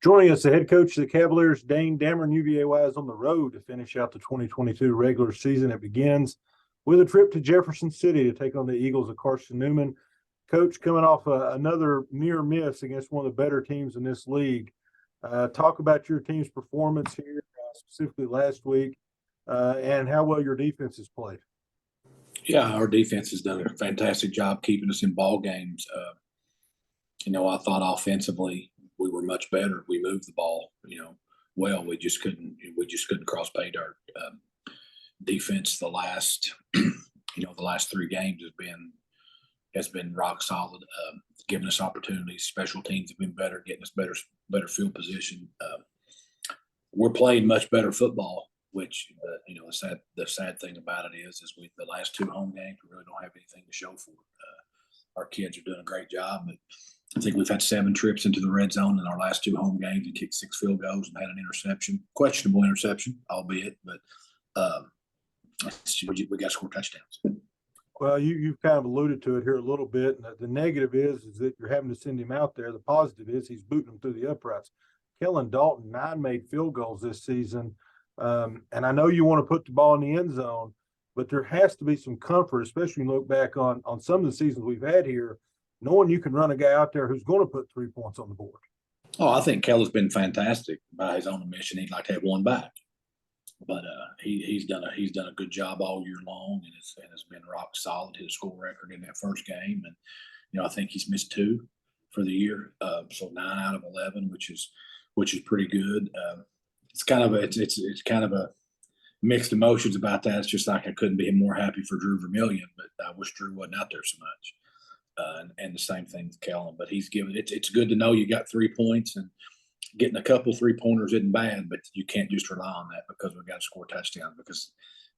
Joining us, the head coach of the Cavaliers, Dane Damron. UVAY is on the road to finish out the 2022 regular season. It begins with a trip to Jefferson City to take on the Eagles of Carson-Newman. Coach, coming off another near miss against one of the better teams in this league. Talk about your team's performance here, specifically last week, and how well your defense has played. Yeah, our defense has done a fantastic job keeping us in ball games. I thought offensively we were much better. We moved the ball, well. We just couldn't cross pay dirt. Defense the last three games has been rock solid, giving us opportunities. Special teams have been better, getting us better field position. We're playing much better football, which the sad thing about it is the last two home games we really don't have anything to show for. Our kids are doing a great job, but I think we've had 7 trips into the red zone in our last 2 home games and kicked 6 field goals and had an interception, questionable interception, albeit, but we got to score touchdowns. Well, you've kind of alluded to it here a little bit. And the negative is that you're having to send him out there. The positive is he's booting them through the uprights. Kellen Dalton, 9 made field goals this season. And I know you want to put the ball in the end zone, but there has to be some comfort, especially when you look back on some of the seasons we've had here, knowing you can run a guy out there who's going to put 3 points on the board. Oh, I think Kellen's been fantastic by his own admission. He'd like to have one back. But he's done a good job all year long, and has been rock solid. Hit a score record in that first game, and I think he's missed 2 for the year, so 9 out of 11, which is pretty good. It's kind of a mixed emotions about that. It's just like I couldn't be more happy for Drew Vermillion, but I wish Drew wasn't out there so much. And the same thing with Kellen, but he's given it. It's good to know you got 3 points, and getting a couple 3-pointers isn't bad, but you can't just rely on that because we've got to score touchdowns. Because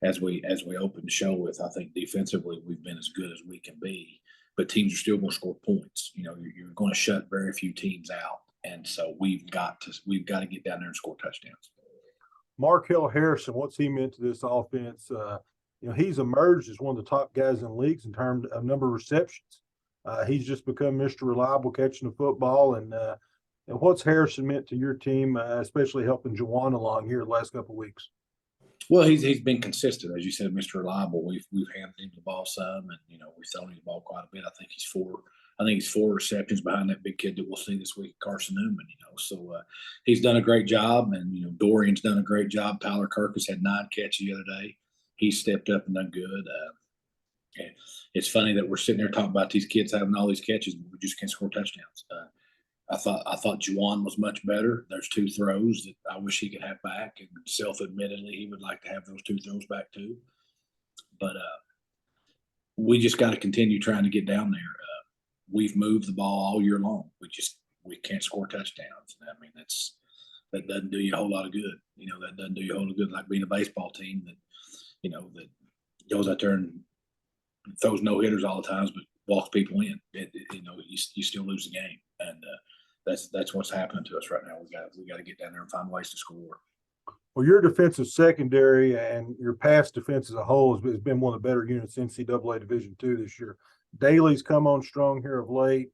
as we open the show with, I think defensively we've been as good as we can be, but teams are still going to score points. You're going to shut very few teams out, and so we've got to get down there and score touchdowns. Markel Harrison, what's he meant to this offense? He's emerged as one of the top guys in the leagues in terms of number of receptions. He's just become Mr. Reliable catching the football. And what's Harrison meant to your team, especially helping Juwan along here the last couple of weeks? Well, he's been consistent, as you said, Mr. Reliable. We've handed him the ball some, and we've thrown him the ball quite a bit. I think he's 4 receptions behind that big kid that we'll see this week, Carson-Newman. So he's done a great job, and Dorian's done a great job. Tyler Kirkus had 9 catches the other day. He stepped up and done good. It's funny that we're sitting there talking about these kids having all these catches, but we just can't score touchdowns. I thought Juwan was much better. There's 2 throws that I wish he could have back, and self-admittedly he would like to have those 2 throws back too. But we just got to continue trying to get down there. We've moved the ball all year long. We can't score touchdowns. I mean, that doesn't do you a whole lot of good. That doesn't do you a whole lot of good, like being a baseball team that goes out there and throws no hitters all the times, but walks people in. You still lose the game, and that's what's happening to us right now. We got to get down there and find ways to score. Well, your defensive secondary and your pass defense as a whole has been one of the better units in NCAA Division II this year. Daly's come on strong here of late.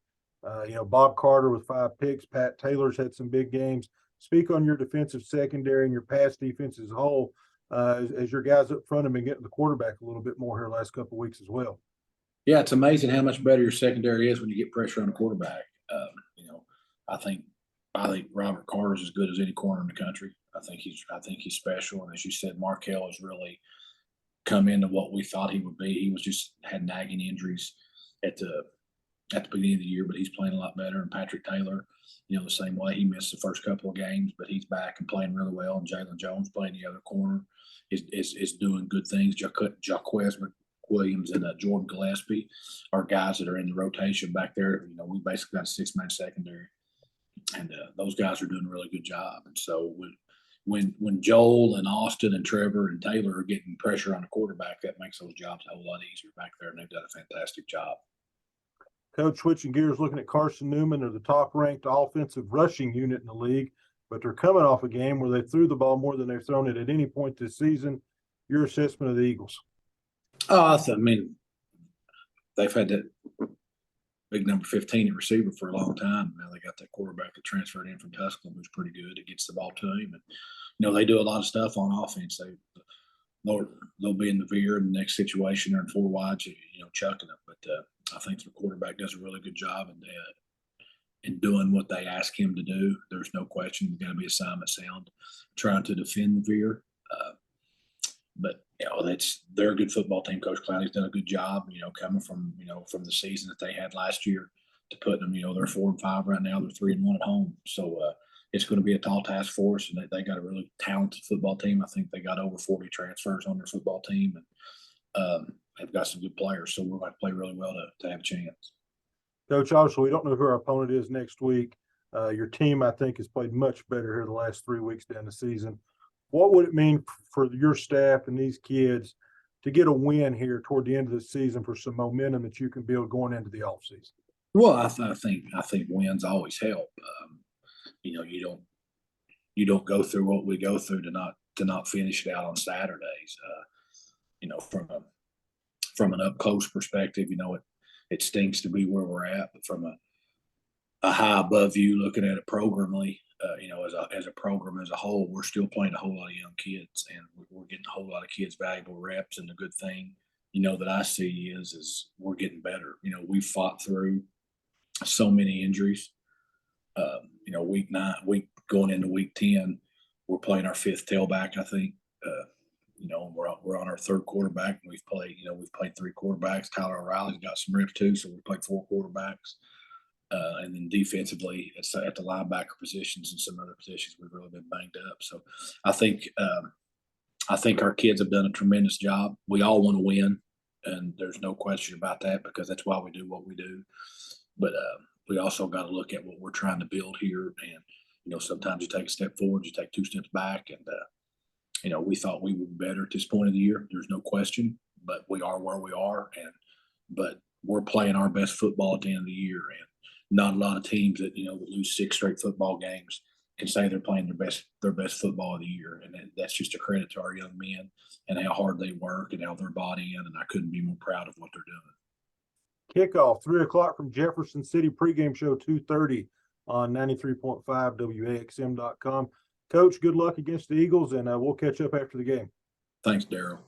Bob Carter with 5 picks. Pat Taylor's had some big games. Speak on your defensive secondary and your pass defense as a whole, as your guys up front have been getting the quarterback a little bit more here the last couple of weeks as well. Yeah, it's amazing how much better your secondary is when you get pressure on the quarterback. I think Robert Carter's as good as any corner in the country. I think he's special, and as you said, Markel has really come into what we thought he would be. He was just had nagging injuries at the beginning of the year, but he's playing a lot better. And Patrick Taylor, the same way. He missed the first couple of games, but he's back and playing really well. And Jalen Jones playing the other corner is doing good things. Jaquez Williams and Jordan Gillespie are guys that are in the rotation back there. We basically got a 6-man secondary, and those guys are doing a really good job. And so when Joel and Austin and Trevor and Taylor are getting pressure on the quarterback, that makes those jobs a whole lot easier back there, and they've done a fantastic job. Coach, switching gears, looking at Carson-Newman, they're the top-ranked offensive rushing unit in the league, but they're coming off a game where they threw the ball more than they've thrown it at any point this season. Your assessment of the Eagles? Oh, I mean, they've had big number 15 at receiver for a long time. Now they got that quarterback that transferred in from Tusculum, who's pretty good. It gets the ball to him, and they do a lot of stuff on offense. They'll be in the veer in the next situation. They're in four wides, chucking them. But I think their quarterback does a really good job in doing what they ask him to do. There's no question. He's got to be assignment sound, trying to defend the veer. But they're a good football team. Coach Clowney's done a good job. Coming from the season that they had last year to putting them. They're 4-5 right now. They're 3-1 at home. So it's going to be a tall task for us, and they got a really talented football team. I think they got over 40 transfers on their football team, and they've got some good players. So we're going to play really well to have a chance. Coach, obviously, we don't know who our opponent is next week. Your team, I think, has played much better here the last 3 weeks down the season. What would it mean for your staff and these kids to get a win here toward the end of the season for some momentum that you can build going into the offseason? Well, I think wins always help. You don't go through what we go through to not finish it out on Saturdays. From an up close perspective, it stinks to be where we're at, but from a high above view, looking at it programmally, as a program as a whole, we're still playing a whole lot of young kids, and we're getting a whole lot of kids valuable reps. And the good thing, that I see is we're getting better. We fought through so many injuries. Week 9, going into week 10, we're playing our 5th tailback, I think. We're on our 3rd quarterback, and we've played 3 quarterbacks. Tyler O'Reilly's got some reps too, so we played 4 quarterbacks. And then defensively, at the linebacker positions and some other positions, we've really been banged up. So I think our kids have done a tremendous job. We all want to win, and there's no question about that, because that's why we do what we do. But we also got to look at what we're trying to build here. And, sometimes you take a step forward, you take 2 steps back. And, we thought we would be better at this point of the year. There's no question, but we are where we are. But we're playing our best football at the end of the year. And not a lot of teams that, that lose 6 straight football games can say they're playing their best football of the year. And that's just a credit to our young men and how hard they work and how they're bought in. And I couldn't be more proud of what they're doing. Kickoff, 3:00 from Jefferson City, pregame show 2:30 on 93.5 WAXM.com. Coach, good luck against the Eagles, and we'll catch up after the game. Thanks, Darryl.